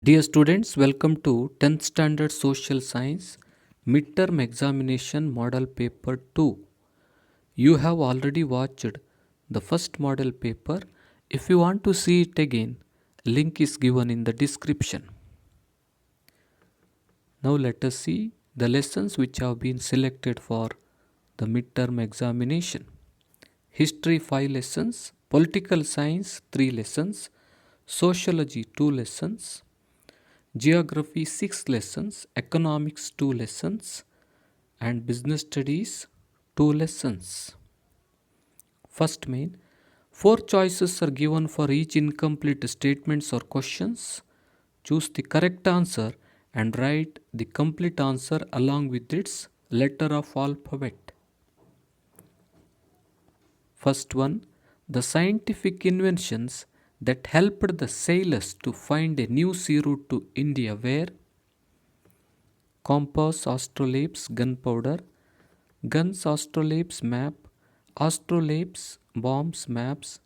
Dear students, welcome to 10th Standard Social Science Midterm Examination Model Paper 2. You have already watched the first model paper. If you want to see it again, link is given in the description. Now let us see the lessons which have been selected for the midterm examination. History 5 lessons, Political Science 3 lessons, Sociology 2 lessons, Geography 6 lessons, Economics 2 lessons, and Business Studies 2 lessons. First main, 4 choices are given for each incomplete statements or questions. Choose the correct answer and write the complete answer along with its letter of alphabet. First one, the scientific inventions that helped the sailors to find a new sea route to India were compass, astrolabes, gunpowder, guns, astrolabes, map, astrolabes, bombs, maps,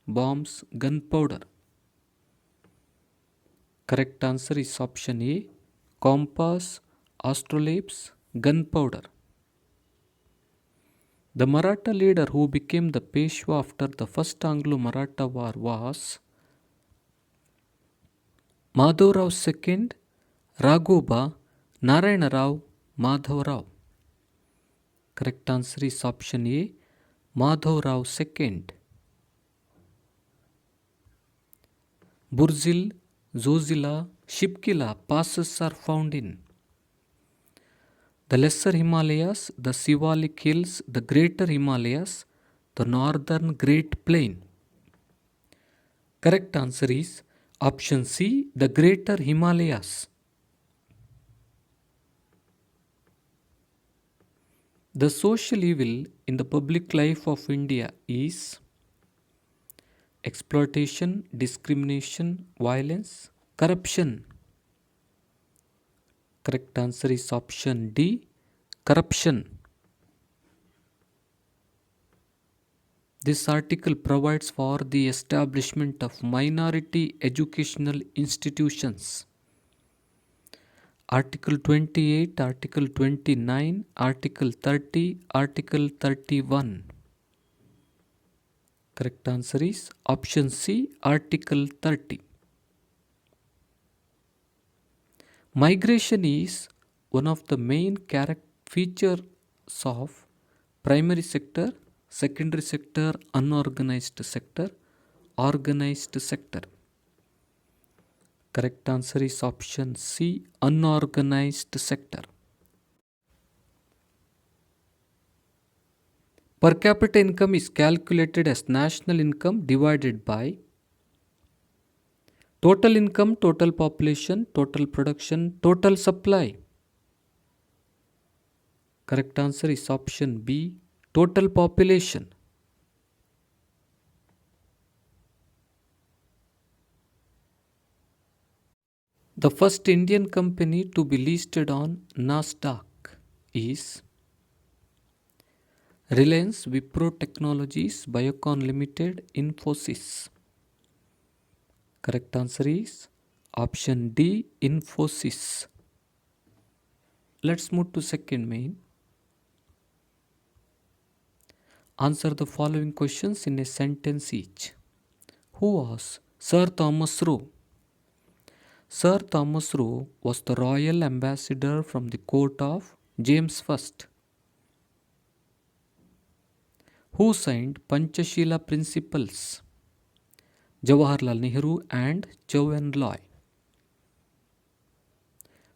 bombs, gunpowder. Correct answer is option A, compass, astrolabes, gunpowder. The Maratha leader who became the Peshwa after the First Anglo-Maratha War was Madhav Rao II, Raghuba, Narayana Rao, Madhav Rao. Correct answer is option A, Madhav Rao II. Burzil, Zojila, Shipkila passes are found in the Lesser Himalayas, the Sivalik Hills, the Greater Himalayas, the Northern Great Plain. Correct answer is option C, the Greater Himalayas. The social evil in the public life of India is exploitation, discrimination, violence, corruption. Correct answer is option D, corruption. This article provides for the establishment of minority educational institutions. Article 28, Article 29, Article 30, Article 31. Correct answer is option C, Article 30. Migration is one of the main features of primary sector, secondary sector, unorganized sector, organized sector. Correct answer is option C, unorganized sector. Per capita income is calculated as national income divided by total income, total population, total production, total supply. Correct answer is option B, total population. The first Indian company to be listed on Nasdaq is Reliance, Wipro Technologies, Biocon Limited, Infosys. Correct answer is option D, Infosys. Let's move to second main. Answer the following questions in a sentence each. Who was Sir Thomas Roe? Sir Thomas Roe was the royal ambassador from the court of James I. Who signed Panchashila Principles? Jawaharlal Nehru and Zhou Enlai.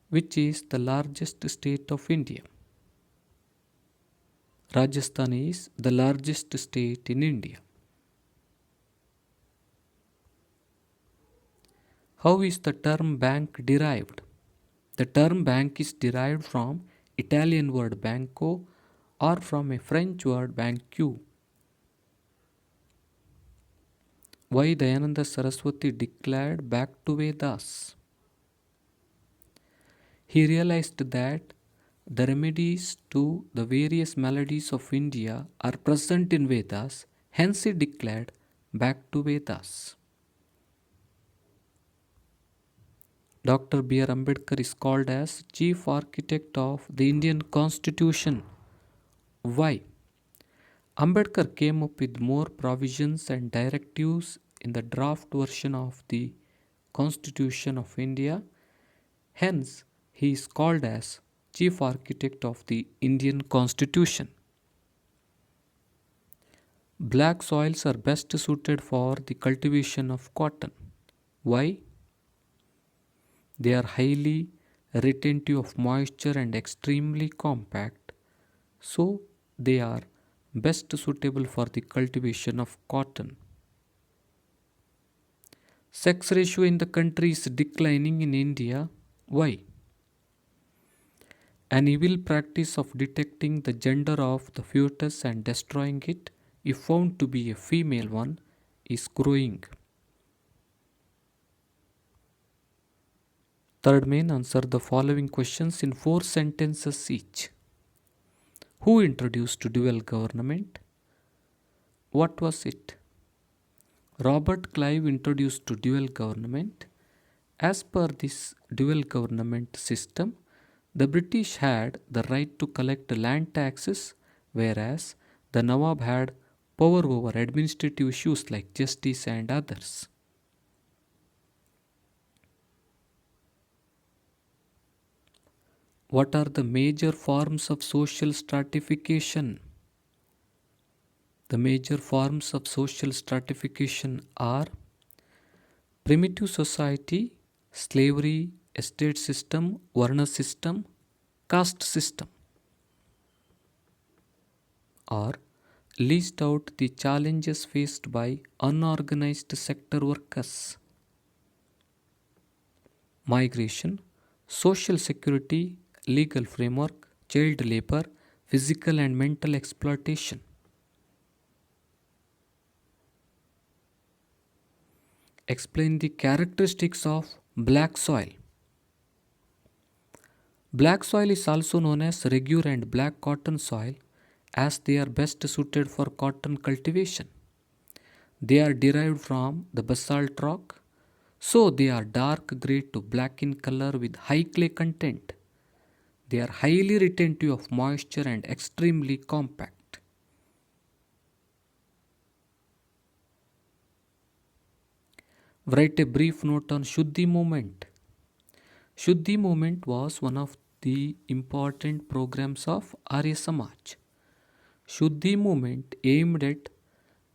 Which is the largest state of India? Rajasthan is the largest state in India. How is the term bank derived? The term bank is derived from Italian word banco or from a French word banque. Why Dayananda Saraswati declared back to Vedas? He realized that the remedies to the various maladies of India are present in Vedas, hence he declared back to Vedas. Dr. B.R. Ambedkar is called as Chief Architect of the Indian Constitution. Why? Ambedkar came up with more provisions and directives in the draft version of the Constitution of India. Hence, he is called as Chief Architect of the Indian Constitution. Black soils are best suited for the cultivation of cotton. Why? They are highly retentive of moisture and extremely compact, so they are best suitable for the cultivation of cotton. Sex ratio in the country is declining in India. Why? An evil practice of detecting the gender of the fetus and destroying it, if found to be a female one, is growing. Third main, answer the following questions in 4 sentences each. Who introduced dual government? What was it? Robert Clive introduced dual government. As per this dual government system, the British had the right to collect land taxes, whereas the Nawab had power over administrative issues like justice and others. What are the major forms of social stratification? The major forms of social stratification are primitive society, slavery, estate system, Varna system, caste system. Or list out the challenges faced by unorganized sector workers. Migration, social security, legal framework, child labor, physical and mental exploitation. Explain the characteristics of black soil. Black soil is also known as regular and black cotton soil, as they are best suited for cotton cultivation. They are derived from the basalt rock, so they are dark grey to black in color with high clay content. They are highly retentive of moisture and extremely compact. Write a brief note on Shuddhi movement. Shuddhi movement was one of the important programs of Arya Samaj. Shuddhi movement aimed at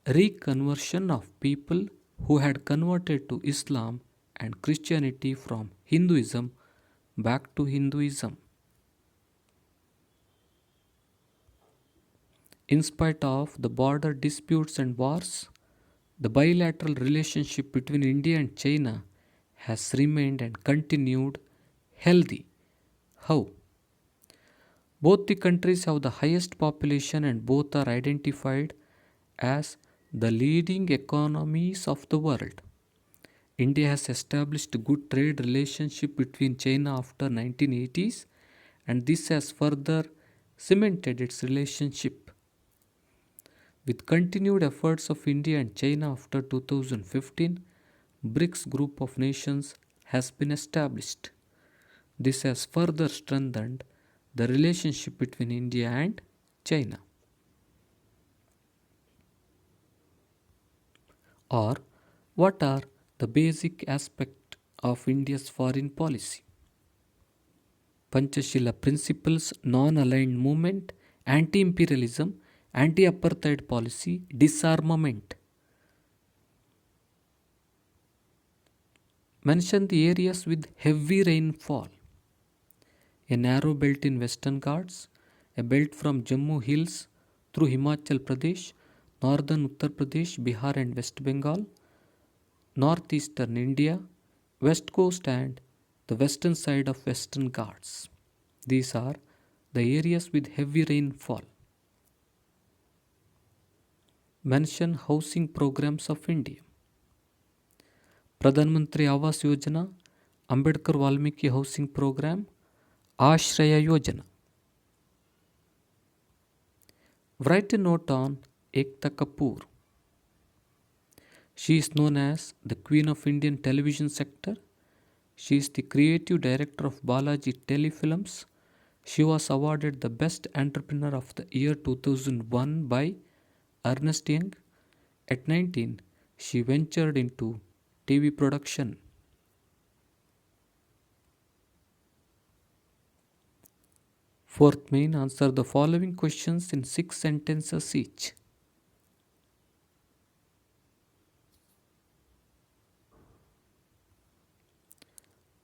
reconversion of people who had converted to Islam and Christianity from Hinduism back to Hinduism. In spite of the border disputes and wars, the bilateral relationship between India and China has remained and continued healthy. How? Both the countries have the highest population and both are identified as the leading economies of the world. India has established good trade relationship between China after 1980s, and this has further cemented its relationship. With continued efforts of India and China after 2015, BRICS group of nations has been established. This has further strengthened the relationship between India and China. Or, what are the basic aspects of India's foreign policy? Panchashila principles, non-aligned movement, anti-imperialism, anti-apartheid policy, disarmament. Mention the areas with heavy rainfall. A narrow belt in Western Ghats, a belt from Jammu Hills through Himachal Pradesh, northern Uttar Pradesh, Bihar and West Bengal, northeastern India, west coast and the western side of Western Ghats. These are the areas with heavy rainfall. Mention housing programs of India. Pradhan Mantri Awas Yojana, Ambedkar Valmiki Housing Program, Ashraya Yojana. Write a note on Ekta Kapoor. She is known as the Queen of Indian television sector. She is the creative director of Balaji Telefilms. She was awarded the Best Entrepreneur of the Year 2001 by Ernest Young. At 19, she ventured into TV production. Fourth main, answer the following questions in 6 sentences each.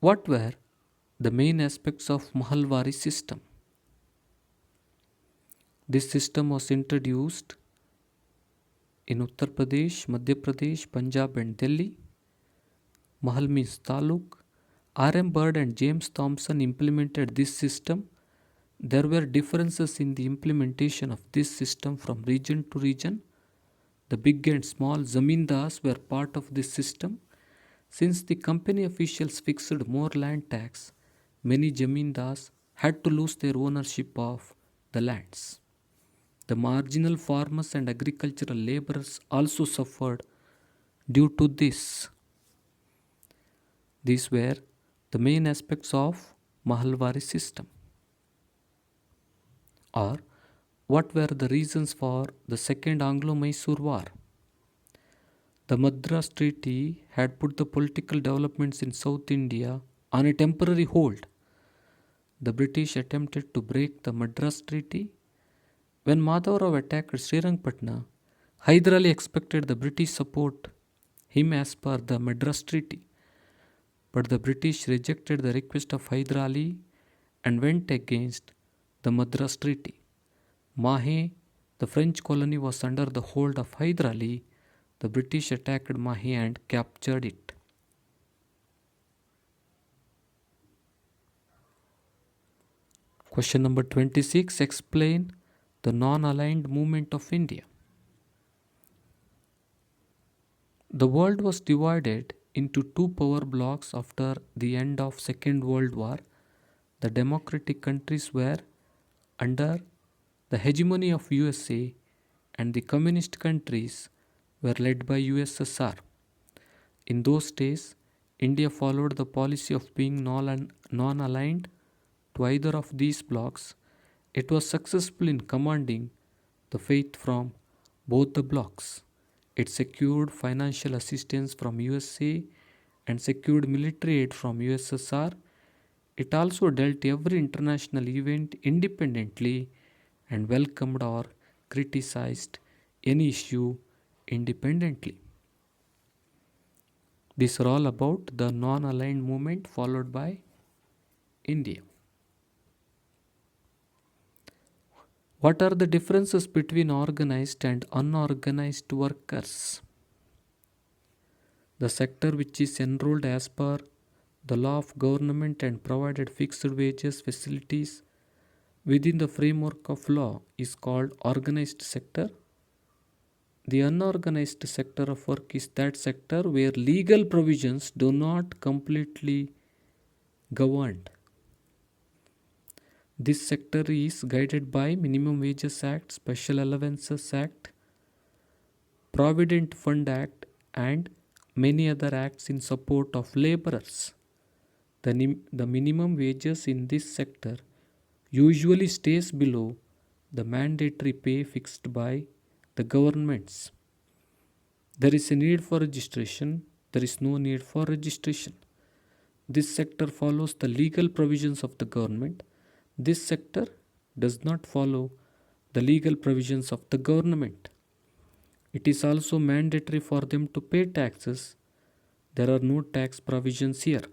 What were the main aspects of Mahalwari system? This system was introduced in Uttar Pradesh, Madhya Pradesh, Punjab and Delhi. Mahal means taluk. R.M. Bird and James Thomson implemented this system. There were differences in the implementation of this system from region to region. The big and small zamindars were part of this system. Since the company officials fixed more land tax, many zamindars had to lose their ownership of the lands. The marginal farmers and agricultural laborers also suffered due to this. These were the main aspects of Mahalwari system. Or, what were the reasons for the Second Anglo-Mysore War? The Madras Treaty had put the political developments in South India on a temporary hold. The British attempted to break the Madras Treaty. When Madhavrao attacked Srirangapatna, Hyder Ali expected the British support him as per the Madras Treaty. But the British rejected the request of Hyder Ali and went against the Madras Treaty. Mahe, the French colony, was under the hold of Hyder Ali. The British attacked Mahe and captured it. Question number 26. Explain the non-aligned movement of India. The world was divided into two power blocks after the end of Second World War. The democratic countries were under the hegemony of USA and the communist countries were led by USSR. In those days, India followed the policy of being non-aligned to either of these blocks. It was successful in commanding the faith from both the blocks. It secured financial assistance from USA and secured military aid from USSR. It also dealt every international event independently and welcomed or criticized any issue independently. These are all about the non-aligned movement followed by India. What are the differences between organized and unorganized workers? The sector which is enrolled as per the law of government and provided fixed wages facilities within the framework of law is called organized sector. The unorganized sector of work is that sector where legal provisions do not completely governed. This sector is guided by Minimum Wages Act, Special Allowances Act, Provident Fund Act and many other acts in support of laborers. The minimum wages in this sector usually stays below the mandatory pay fixed by the governments. There is a need for registration, there is no need for registration. This sector follows the legal provisions of the government. This sector does not follow the legal provisions of the government. It is also mandatory for them to pay taxes. There are no tax provisions here.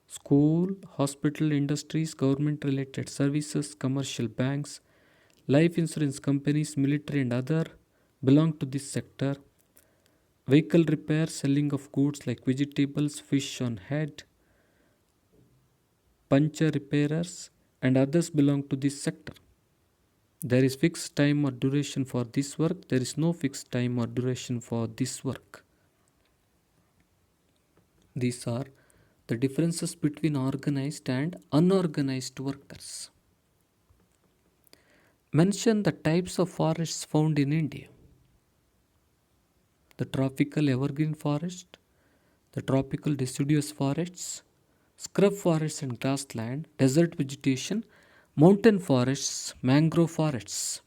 School, hospital, industries, government related services, commercial banks, life insurance companies, military and other belong to this sector. Vehicle repair, selling of goods like vegetables, fish on head, puncture repairers and others belong to this sector. There is fixed time or duration for this work. There is no fixed time or duration for this work. These are the differences between organized and unorganized workers. Mention the types of forests found in India. The tropical evergreen forest, the tropical deciduous forests, scrub forests and grassland, desert vegetation, mountain forests, mangrove forests.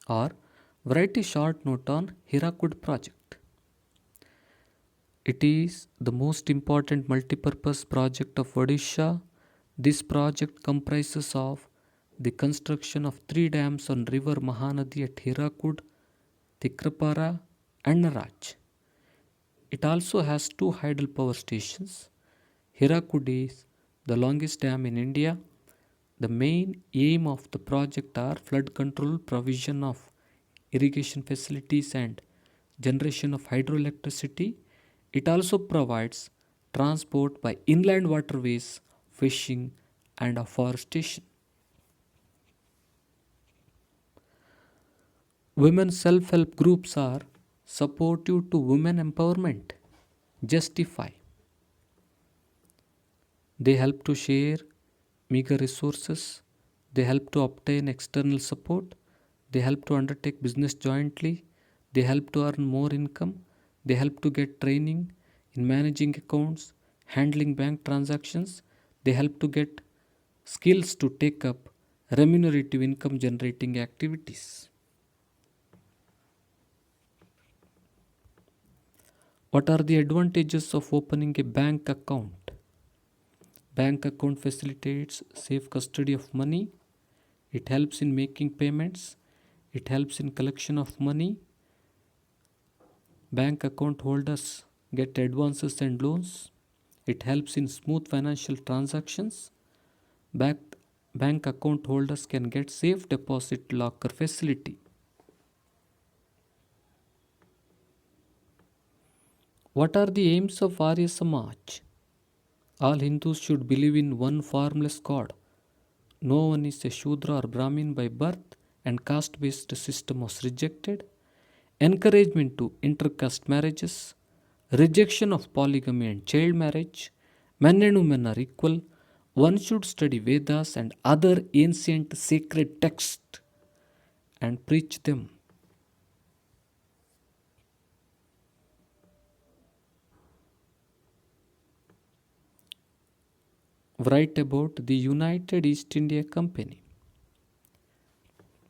Or write a short note on Hirakud project. It is the most important multipurpose project of Odisha. This project comprises of the construction of three dams on river Mahanadi at Hirakud, Tikrapara and Naraj. It also has two hydropower stations. Hirakud is the longest dam in India. The main aim of the project are flood control, provision of irrigation facilities and generation of hydroelectricity. It also provides transport by inland waterways, fishing and afforestation. Women self-help groups are supportive to women empowerment. Justify. They help to share meager resources. They help to obtain external support. They help to undertake business jointly. They help to earn more income. They help to get training in managing accounts, handling bank transactions. They help to get skills to take up remunerative income generating activities. What are the advantages of opening a bank account? Bank account facilitates safe custody of money. It helps in making payments. It helps in collection of money. Bank account holders get advances and loans. It helps in smooth financial transactions. Bank, bank account holders can get safe deposit locker facility. What are the aims of Arya Samaj? All Hindus should believe in one formless God. No one is a Shudra or Brahmin by birth, and caste based system was rejected. Encouragement to intercaste marriages, rejection of polygamy and child marriage. Men and women are equal. One should study Vedas and other ancient sacred texts and preach them. Write about the United East India Company.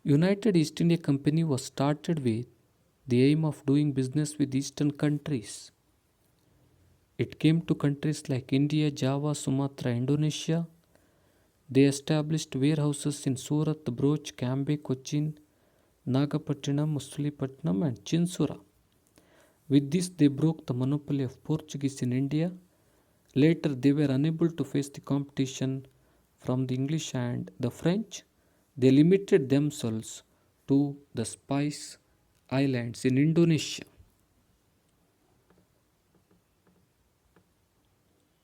United East India Company was started with the aim of doing business with eastern countries. It came to countries like India, Java, Sumatra, Indonesia. They established warehouses in Surat, Broch, Cambe, Cochin, Nagapattinam, Musulipatnam and Chinsura. With this they broke the monopoly of Portuguese in India. Later they were unable to face the competition from the English and the French. They limited themselves to the Spice Islands in Indonesia.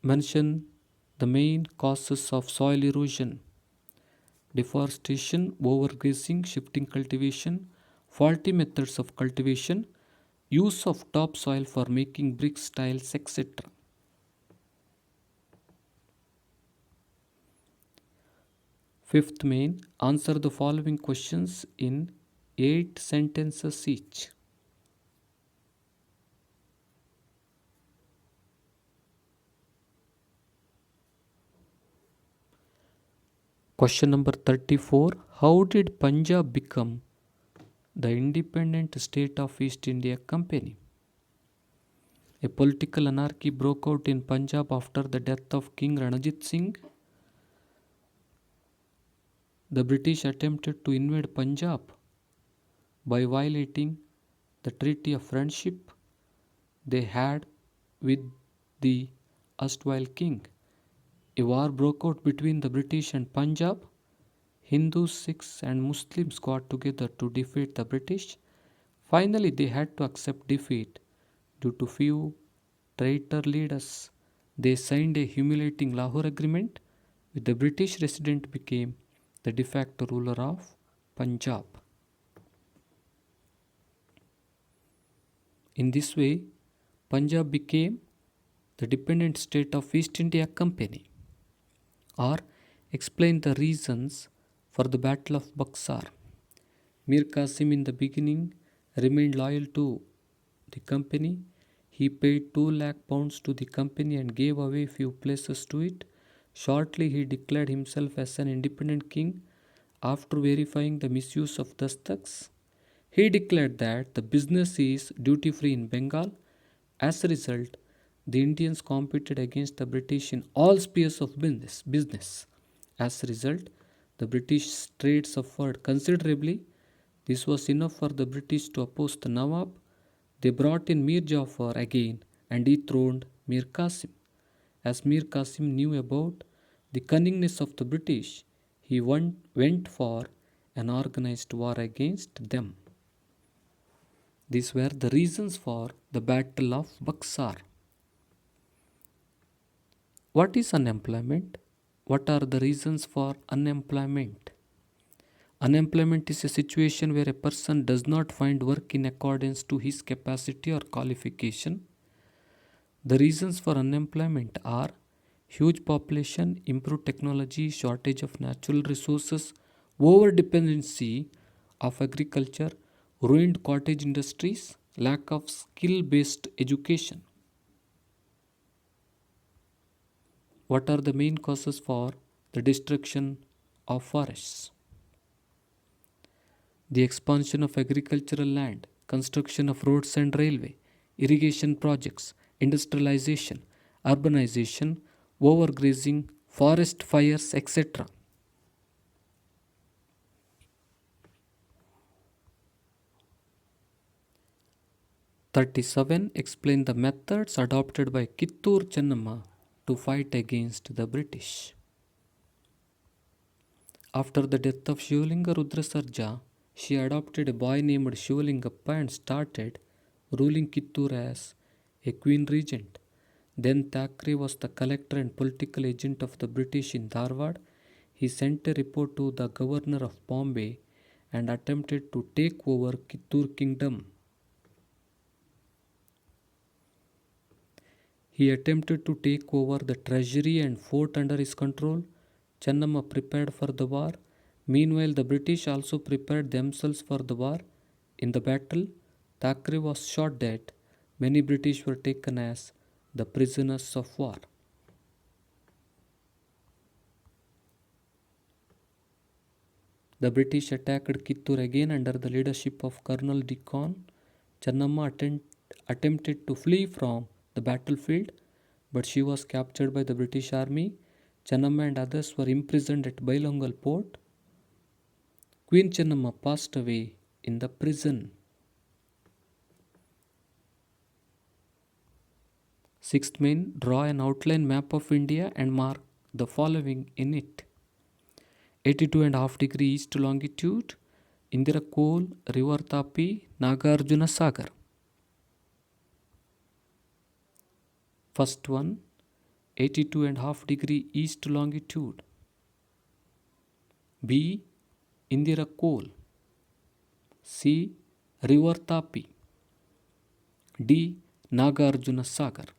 Mention the main causes of soil erosion: deforestation, overgrazing, shifting cultivation, faulty methods of cultivation, use of topsoil for making bricks, tiles, etc. Fifth main, answer the following questions in 8 sentences each. Question number 34. How did Punjab become the independent state of East India Company? A political anarchy broke out in Punjab after the death of King Ranjit Singh. The British attempted to invade Punjab by violating the Treaty of Friendship they had with the erstwhile king. A war broke out between the British and Punjab. Hindus, Sikhs, and Muslims got together to defeat the British. Finally, they had to accept defeat due to few traitor leaders. They signed a humiliating Lahore Agreement, with the British resident became the de facto ruler of Punjab. In this way, Punjab became the dependent state of East India Company. Or explain the reasons for the Battle of Buxar. Mir Qasim in the beginning remained loyal to the company. He paid 2 lakh pounds to the company and gave away few places to it. Shortly, he declared himself as an independent king after verifying the misuse of dastaks. He declared that the business is duty free in Bengal. As a result, the Indians competed against the British in all spheres of business. As a result, the British trade suffered considerably. This was enough for the British to oppose the Nawab. They brought in Mir Jafar again and dethroned Mir Qasim. As Mir Qasim knew about the cunningness of the British, he went for an organized war against them. These were the reasons for the Battle of Buxar. What is unemployment? What are the reasons for unemployment? Unemployment is a situation where a person does not find work in accordance to his capacity or qualification. The reasons for unemployment are huge population, improved technology, shortage of natural resources, over dependency of agriculture, ruined cottage industries, lack of skill based education. What are the main causes for the destruction of forests? The expansion of agricultural land, construction of roads and railway, irrigation projects, industrialization, urbanization, overgrazing, forest fires, etc. 37. Explain the methods adopted by Kittur Chennamma to fight against the British. After the death of Shivalinga Rudrasarja, she adopted a boy named Shivalingappa and started ruling Kittur as a queen regent. Then Thackeray was the collector and political agent of the British in Dharwad. He sent a report to the governor of Bombay and attempted to take over Kittur kingdom. He attempted to take over the treasury and fort under his control. Chennamma prepared for the war. Meanwhile, the British also prepared themselves for the war. In the battle, Thackeray was shot dead. Many British were taken as the prisoners of war. The British attacked Kittur again under the leadership of Colonel Deacon. Chennamma attempted to flee from the battlefield, but she was captured by the British army. Chennamma and others were imprisoned at Bailongal port. Queen Chennamma passed away in the prison. 6th main, draw an outline map of India and mark the following in it. 82.5 degree east longitude, Indira Kool, River Tapi, Nagarjuna Sagar. First one, 82.5 degree east longitude. B, Indira Kool. C, River Tapi. D, Nagarjuna Sagar.